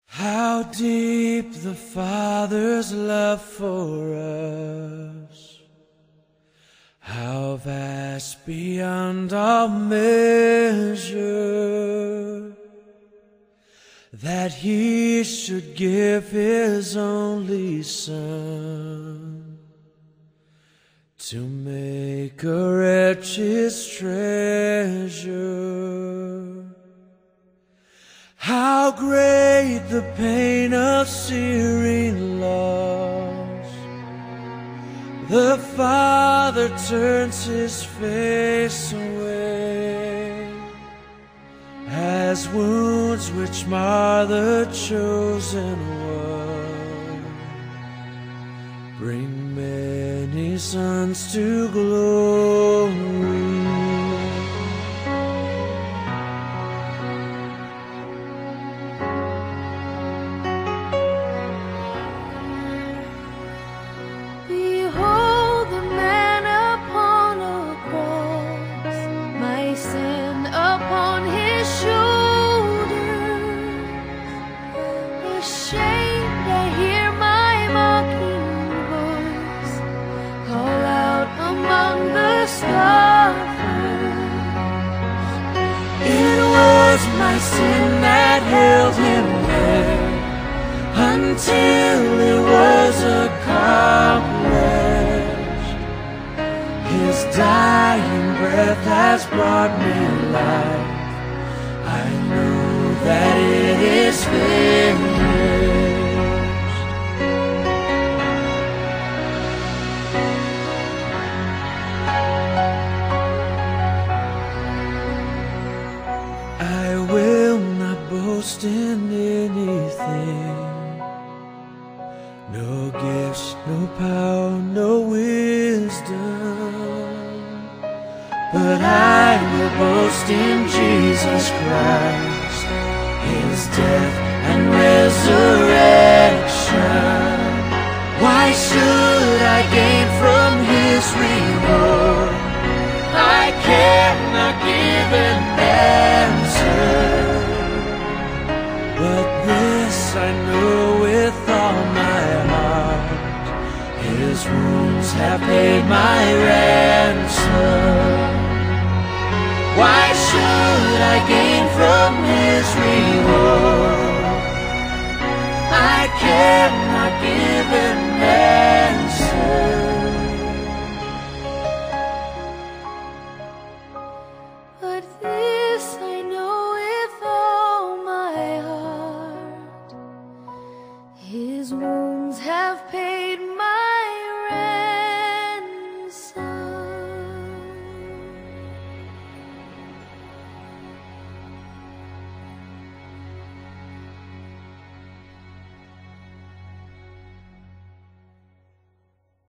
How deep the Father's love for us, how vast beyond all measure, that He should give His only Son to make a wretch His treasure. How great the pain of searing loss! The Father turns His face away, as wounds which mar the chosen one bring many sons to glory. My sin that held Him there until it was accomplished. His dying breath has brought me life. I know that it is finished. I will not boast in anything, no gifts, no power, no wisdom, but I will boast in Jesus Christ, His death and resurrection. Why should I gain from His reward? I cannot give an answer, but this I know with all my heart: His wounds have paid my ransom. Why should I gain from His reward? I cannot give an answer. His wounds have paid